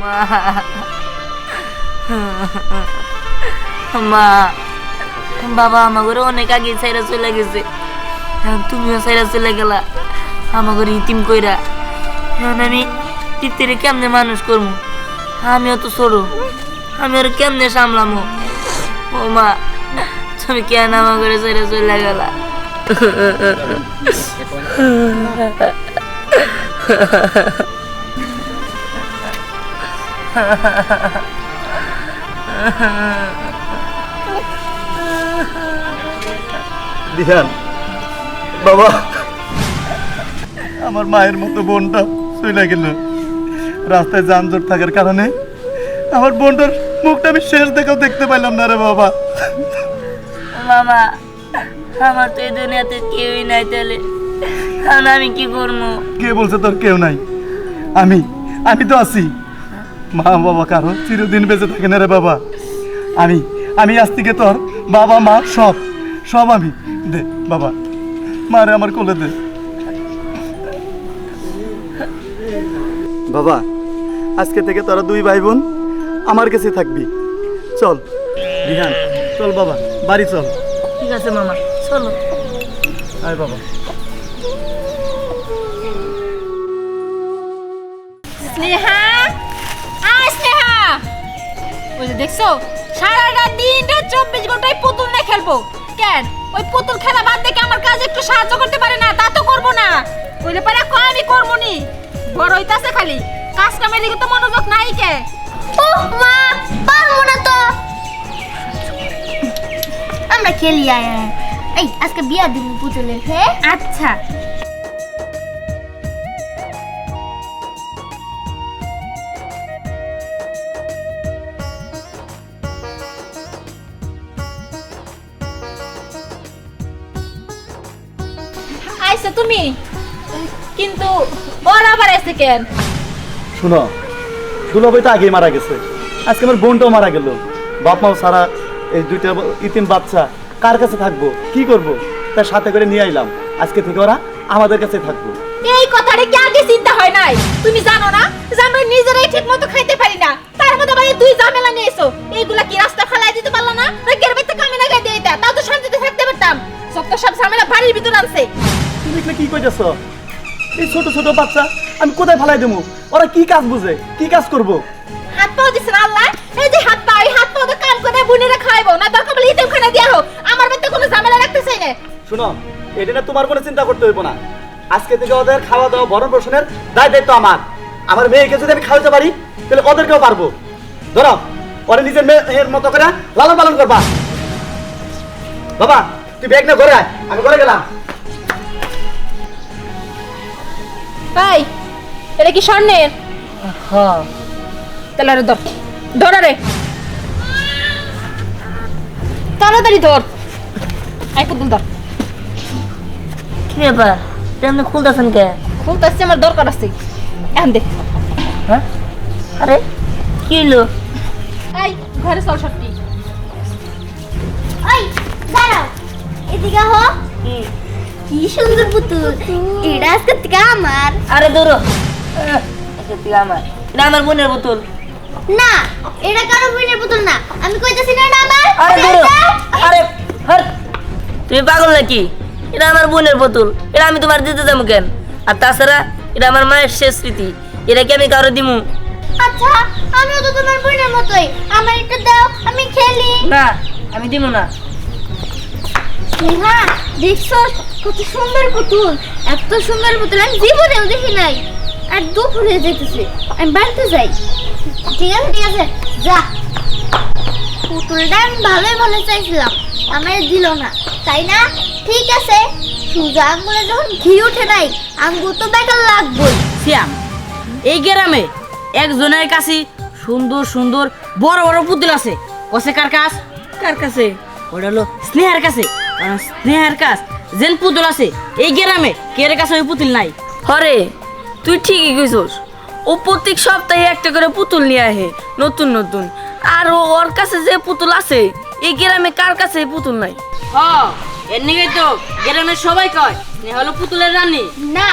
মা মা বাবা আমাকে অনেক আগে ছাইরা চলে গেছে, তুমিও ছাইরা চলে গেলা আমাকে ইতিম কইরা। এখন আমি তিতিরে কেমনে মানুষ করবো? আমিও তো ছোট, আমি ওর কেমনে সামলামো? ও মা তুমি কেন আমাকে ছাইরা চলে গেলা? দিহান বাবা, আমার মায়ের মতো বোনটা চলে গেল। রাস্তায় যানজট থাকার কারণে আমার বোনটার মুখটা আমি শেষ দেখাও দেখতে পাইলাম না রে বাবা। মামা আমার তো এই দুনিয়াতে কেউই নাই, তাহলে আমি কি করবো? কে বলছে তোর কেউ নাই? আমি আমি তো আছি। মা বাবা কারো চিরদিন বেঁচে থাকে না রে বাবা। আমি আজ থেকে তোর বাবা মা সব সব আমি। দে বাবা, মারে আমার কোলে দে বাবা। আজকে থেকে তোরা দুই ভাই বোন আমার কাছে থাকবি। চল রিহান, চল বাবা, বাড়ি চল। ঠিক আছে মামা, চলো। আয় বাবা। স্নেহা, স্নেহা, ওই যে দেখছো সারাটা দিনটা 24 ঘন্টায় পুতুল নিয়ে খেলবো কেন? ওই পুতুল খেলা বাদ দেখে আমার কাজ একটু সাহায্য করতে পারে না? তা তো করবো না। বলে পারে কয় আমি করবো নি, বড় হইতাছে খালি, কাজ কামের দিকে তো মনোযোগ নাই কে? ও মা, পারবো না তো, আমরা খেলি। আয় এই আজকে বিয়া দিন পুতুলের। হ্যাঁ আচ্ছা আইসা তুমি, কিন্তু ওর আবার এসে কেন? শুনো, দুলাভাই তো আগেই মারা গেছে, আজকে আমার বোনটাও মারা গেল। বাপ মাও সারা এই দুইটা ইতিম বাচ্চা কার কাছে থাকবো, কি করব? তার সাথে করে নিয়ে আইলাম। আজকে থেকে ওরা আমাদের কাছে থাকবো। এই কথাটা কি আগে চিন্তা হয় নাই? তুমি জানো না যে আমরা নিজেরাই ঠিক মতো খাইতে পারি না, তার মধ্যে আবার এই দুই ঝামেলা নিয়ে এসো। এইগুলা কি রাস্তা ফালাই দিতে পারলা না? গের বাইতে কামে না গাই দিয়ে দিতা, তাও তো শান্তিতে থাকতে পারতাম। সব ঝামেলা বাড়ির ভিতর আনছে। তুমি কি কইতেছ? এই ছোট ছোট বাচ্চা আমি কোথায় ফালাই দেবো? ওরা কি কাজ বুঝে, কি কাজ করব? হাত পাও দিছেন আল্লাহ, এই যে হাত পা, এই হাত পাও তো কাম করে বুনেরা খাইবো না, দরকার বলে ইতেম খানা দিয়া হোক। আমার বাইতে কোনো ঝামেলা রাখতে চাই না। শুনো, এটা না তোমার কোনো চিন্তা করতে হইব না। আজকে থেকে ওদের খাওয়া দাওয়া ভরণ পোষণের দায়িত্ব আমার। আমার মেয়েকে যদি আমি খাওয়াতে পারি তাহলে ওদেরকেও পারবো। ধরো, ওরা নিজের মেয়ের মতো করে লালন পালন করবা। বাবা তুই ব্যাগ না ঘরে আয়, আমি ঘরে গেলাম। ভাই এটা কি স্বর্ণের? হ্যাঁ তাহলে আরে ধর, ধর রে, তাড়াতাড়ি ধর। আই পুতুল ধর। কি ব্যাপার, তেমনি খুলতেছেন কে? খুলতেছি, আমার দরকার আছে। এখন দে। হ্যাঁ আরে কি হইলো? এই ঘরে চল সত্যি। ওই দাঁড়াও, এদিকে হো। কি সুন্দর পুতুল, এটা আজকে থেকে আমার। আরে দূর, তুই আমার, এটা আমার বোনের বোতল। না, এটা কারো বোনের পুতুল না, আমি কইতাছি না এটা আমার। আরে দূর, আরে হট, তুমি পাগল নাকি? এটা আমার বোনের বোতল, এটা আমি তোমার দিতে যাবো কেন? আর তাছাড়া এটা আমার মায়ের শেষ স্মৃতি, এটা কি আমি কারো দিমু? আচ্ছা, আমিও তো তোমার বোনের মতোই, আমার এটা দাও, আমি খেলি। না আমি দিমু না। স্নেহা, দেখছো কত সুন্দর পুতুল? এত সুন্দর পুতুল আমি জীবনেও দেখি নাই। আর দুপুরে যেতেছে, আমি বাড়িতে যাই। ঠিক আছে যা। পুতুলটা আমি ভালোই ভালো চাইছিলাম, আমার দিল না, তাই না? ঠিক আছে, সুজা আঙ্গুলে যখন ঘি উঠে নাই, আঙ্গুল তো বেকার লাগবেই। শ্যাম, এই গ্রামে একজনের কাছে সুন্দর সুন্দর বড় বড় পুতুল আছে। কসে কার কাছ? কার কাছে? ওটা হলো স্নেহার কাছে। কারণ স্নেহার কাছ যেন পুতুল আছে এই গ্রামে কের কাছে ওই পুতুল নাই। হরে তুই ঠিকই কইছস, ও প্রত্যেক সপ্তাহে একটা করে পুতুল নিয়ে আহে নতুন নতুন। আর ওর কাছে যে পুতুল আছে এই গ্রামে কার কাছে পুতুল নাই। এর নিয়ে তো গ্রামের সবাই কয় স্নেহা হলো পুতুলের রানী। না,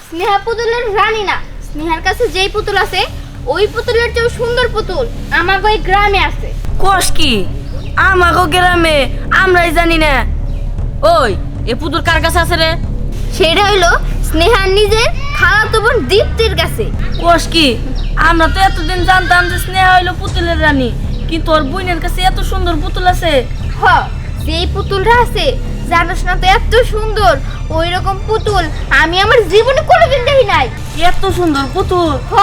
স্নেহা পুতুলের রানী না। স্নেহার কাছে যেই পুতুল আছে ওই পুতুলের চেয়েও সুন্দর পুতুল আমাকে ওই গ্রামে আছে। কোষ কি আমাকে গ্রামে আমরাই জানি না। ওই এ পুতুল কার কাছে আছে রে? সেটা হইলো স্নেহার নিজের খালাতো বোন দীপ্তির কাছে। কোষ কি আমরা তো এতদিন জানতাম যে স্নেহা হইলো পুতুলের রানী, কিন্তু ওর বোনের কাছে এত সুন্দর পুতুল আছে। হ, যেই পুতুলটা আছে জানোস না তো এত সুন্দর, ওই রকম পুতুল আমি আমার জীবনে কোনোদিন দেখি নাই। এত সুন্দর পুতুল? হ,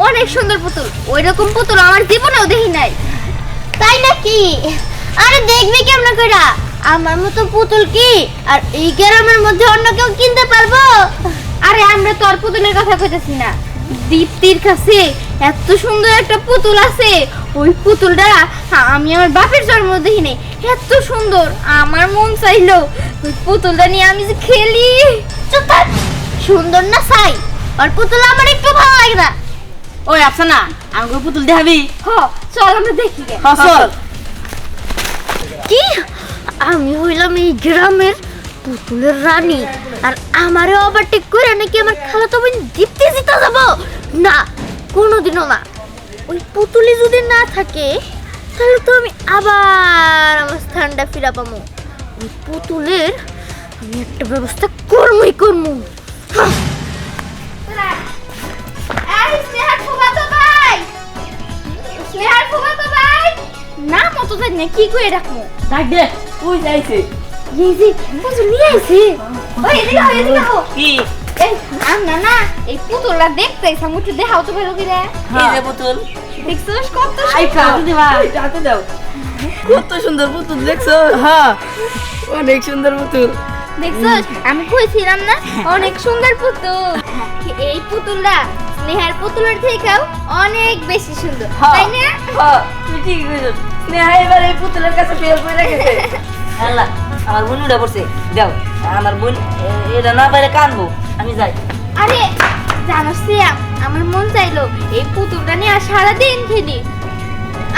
অনেক সুন্দর পুতুল, ওই রকম পুতুল আমার জীবনেও দেখি নাই। তাই নাকি? আরে দেখবি কেমন কইরা, আমার মতো পুতুল কি আর এই গ্রামের মধ্যে অন্য কেউ কিনতে পারবো? আরে আমরা তো আর পুতুলের কথা কইতেছি না, দীপ্তির কাছে এত সুন্দর একটা পুতুল আছে। ওই পুতুলটা আমি আমার বাপের জন্ম দেখি নাই, এত সুন্দর। আমার মন চাইলো ওই পুতুলটা নিয়ে আমি যে খেলি। চুপ থাক, সুন্দর না চাই, আর পুতুল আমার একটু ভালো লাগে না। ওই আচ্ছা না আমাকে পুতুল দেখাবি? হ, চল আমরা দেখি গে। চল। কি আমি হইলাম এই গ্রামের পুতুলের রানী, আর আমারও ওভারটেক করে নাকি আমার খালাতো বোন দীপ্তি জিতে যাব? না, কোনোদিনও না। ওই পুতুলি যদি না থাকে তাহলে তো আমি আবার আমার স্থানটা ফিরা পাবো। ওই পুতুলের আমি একটা ব্যবস্থা করবই করবো। না মতো জানি না কি করে রাখবো। ডাক দে, ওই যাইছে। এই যে পুতুল নিয়ে আইছে, ওই এদিকে আও, এদিকে আও। কি? এই আমরা না এই পুতুলটা দেখতে আইছাম, একটু দেখাও তো ভালো করে। এই যে পুতুল দেখছস কত আই সুন্দর? কাটু দিবা, কাটু দাও। কত সুন্দর পুতুল দেখছো? হ্যাঁ অনেক সুন্দর পুতুল। দেখছস আমি কইছিলাম না অনেক সুন্দর পুতুল। এই পুতুলটা স্নেহার পুতুলের থেকেও অনেক বেশি সুন্দর, তাই না? হ্যাঁ তুই ঠিক কইছস। স্নেহা এবার এই পুতুলের কাছে ফেল করে রেখেছে। আল্লাহ আমার বোন উড়ে পড়ছে, দাও আমার বোন এটা না বাইরে কানবো, আমি যাই। আরে জানোস সিয়াম, আমার মন চাইলো এই পুতুলটা নিয়ে আর সারাদিন খেলি।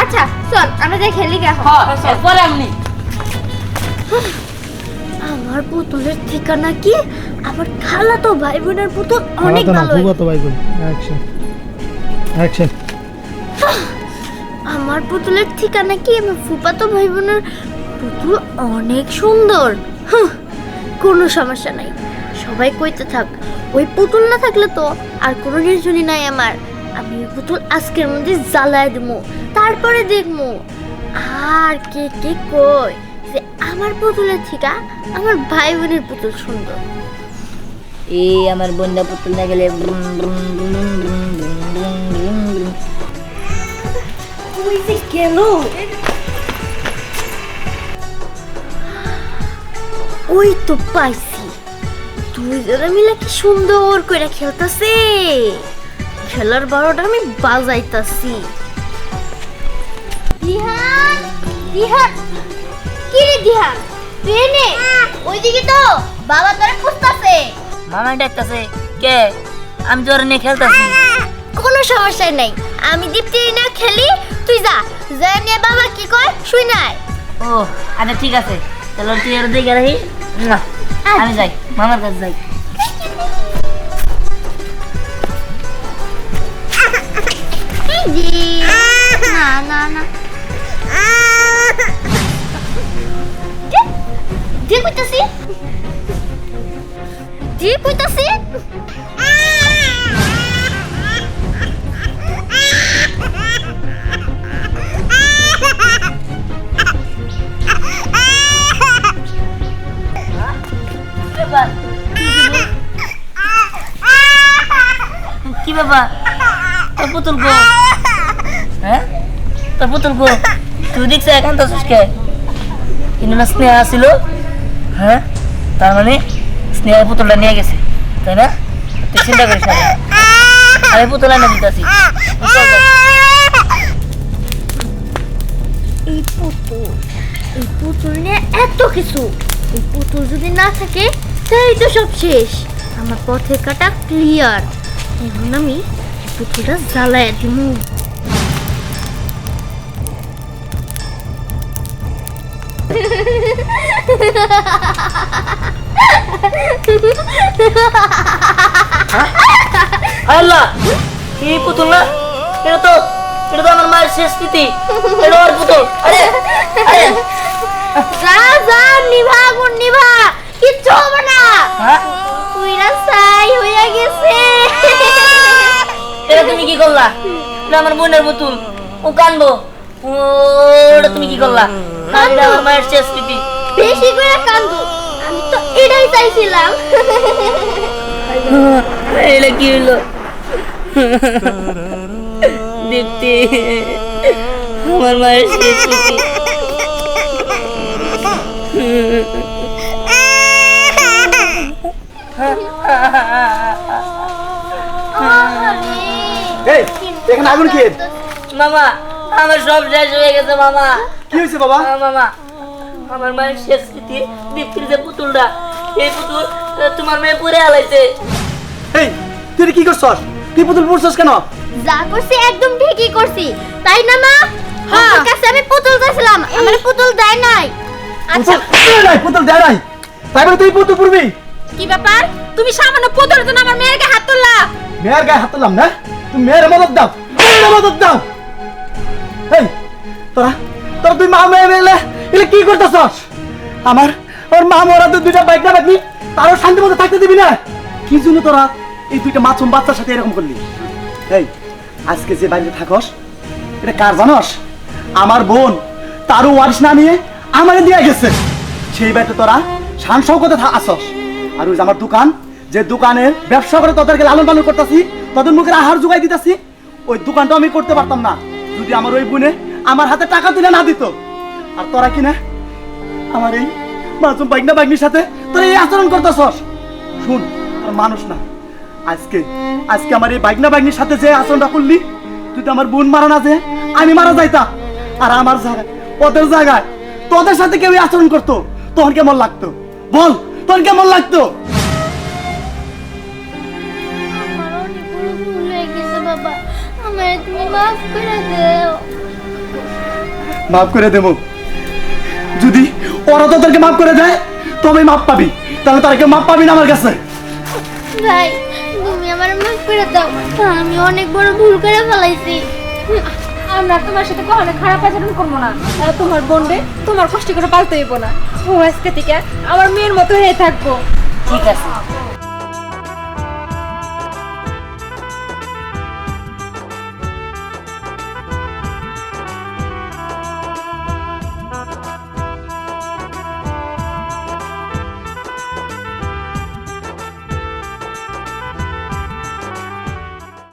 আচ্ছা চল আমরা যাই খেলি গে এখন। হ্যাঁ পরে আমনি। আমার পুতুলের ঠিকানা কি? আমার খালাতো ভাই বোনের পুতুল অনেক ভালো। আমার পুতুলের ঠিকানা কি? আমার ফুফাতো ভাই বোনের পুতুল অনেক সুন্দর। কোনো সমস্যা নাই, সবাই কইতে থাক। ওই পুতুল না থাকলে তো আর কোনো টেনশনই নাই আমার। আমি ওই পুতুল আজকের মধ্যে জ্বালায় দেবো, তারপরে দেখবো আর কে কে কই যে আমার পুতুলের থেকে আমার ভাই বোনের পুতুল সুন্দর। এই আমার বোনটা পুতুল না গেলে ওই যে গেল, ওই তো পাইছি। দুইজনে মিলে কি সুন্দর করে খেলতেছে, খেলার বারোটা আমি বাজাইতাছি। দিহান, দিহান, কি রে দিহান? তুই এনে ওইদিকে তো বাবা তোরে খুঁজতাছে। মামা ডাকতেছে কে? আমি তোর নিয়ে খেলতেছি। কোনো সমস্যা নাই, আমি দীপ্তি না খেলি, তুই যা, যা নিয়ে বাবা কি কয় শুই নাই। ও আচ্ছা ঠিক আছে, তাহলে তুই আর দেখে রাখিস না, আমি যাই মামার কাছে যাই। না না না, দিয়ে কইতাছি, দিয়ে কইতাছি। কি ব্যাপার? তোর পুতুল গো? হ্যাঁ তোর পুতুল গো? তুই দেখছিস একান্ত কে? কিন্তু না স্নেহা ছিল। হ্যাঁ তার মানে স্নেহার পুতুলটা নিয়ে গেছে, তাই না? তুই চিন্তা করিস না, আমি পুতুল এনে দিতেছি। এই পুতুল, এই পুতুল নিয়ে এত কিছু, এই পুতুল যদি না থাকে তাই তো সব শেষ। আমার পথের কাটা ক্লিয়ার। এখন আমি এই পুতুলটা জ্বালায় দিব। আল্লাহ এই পুতুল না, এটা তো আমার মায়ের শেষ স্মৃতি। এটা ওর পুতুল। আরে আরে যা যা নিভা আগুন নিভা, কিচ্ছু হবে না। হ্যাঁ পুইরা ছাই হইয়া গেছে। এটা তুমি কি করলা? এটা আমার বোনের পুতুল, ও কানবো। ওটা তুমি কি করলা? এটা আমার মায়ের শেষ স্মৃতি। বেশি করে কান্দু, আমি তো এটাই চাইছিলাম। এটা কি হলো? দীপ্তি, আমার মায়ের শেষ স্মৃতি। এই এখানে আগুন কি? মামা, আমার সব শেষ হয়ে গেছে মামা। কি হয়েছে বাবা? মামা, আমার মায়ের শেষ স্মৃতি, দীপ্তির যে পুতুলটা, এই পুতুল তোমার মেয়ে পরে আলাইছে। এই তুই কি করছস? তুই পুতুল পড়ছস কেন? যা করছি একদম ঠিকই করছি, তাই না মা? আমার কাছে আমি পুতুল চাইছিলাম, আমার পুতুল দেয় নাই। আচ্ছা পুতুল নাই, পুতুল দেয় নাই, তাই বলে তুই পুতুল পড়বি? কি ব্যাপার, তুমি সামান্য পুতুলের জন্য আমার মেয়ের গায়ে হাত তুললা? মেয়ের গায়ে হাত তুললাম না, তুমি মেয়ের মদত দাও, মেয়ের মদত দাও। এই তোরা তোরা তুই মা মেয়ে মেলে এলে কি করতেছস? আমার মা মরা তো দুইটা বাইক না বাকি, তারও শান্তি মতো থাকতে দিবি না? কি জন্য তোরা এই দুইটা মাছুম বাচ্চার সাথে এরকম করলি? এই আজকে যে বাড়িতে থাকস এটা কার জানস? আমার বোন, তারও ওয়ারিশ না নিয়ে আমারে দিয়ে গেছে। সেই বাড়িতে তোরা শান শৌকতে আসস, আর ওই যে আমার দোকান, যে দোকানে ব্যবসা করে তোদেরকে লালন পালন করতেছি, তোদের মুখের আহার জোগাই দিতেছি, ওই দোকানটা আমি করতে পারতাম না যদি আমার ওই বোনে আমার হাতে টাকা তুলে না দিত। আর তোরা কিনা আমার এই মাসুম বাইকনা বাইকনির সাথে তোরা এই আচরণ করতেছস। শুন, আর মানুষ না, আজকে আজকে আমার এই বাইকনা বাইকনির সাথে যে আচরণটা করলি, তুই তো আমার বোন মারা না যে আমি মারা যাইতাম। আর আমার জায়গায়, ওদের জায়গায় তোদের সাথে কেউ এই আচরণ করতো, তখন কেমন লাগতো বল? তোর কেমন লাগতো? আমার অনেক বড় ভুল হয়ে গেছে বাবা, আমায় তুমি মাফ করে দাও। মাফ করে দেবো যদি ওরা তোদেরকে মাফ করে দেয়, তবে মাফ পাবি, তাহলে তারা কেউ মাফ পাবি না আমার কাছে। ভাই তুমি আমার মাফ করে দাও, আমি অনেক বড় ভুল করে ফেলাইছি। আমরা তোমার সাথে কখনো খারাপ আচরণ করবো না। আর তোমার বোনরে তোমার কষ্ট করে পালতে হইব না। ও আজকে থেকে আমার মেয়ের মতো হয়ে থাকবো। ঠিক আছে,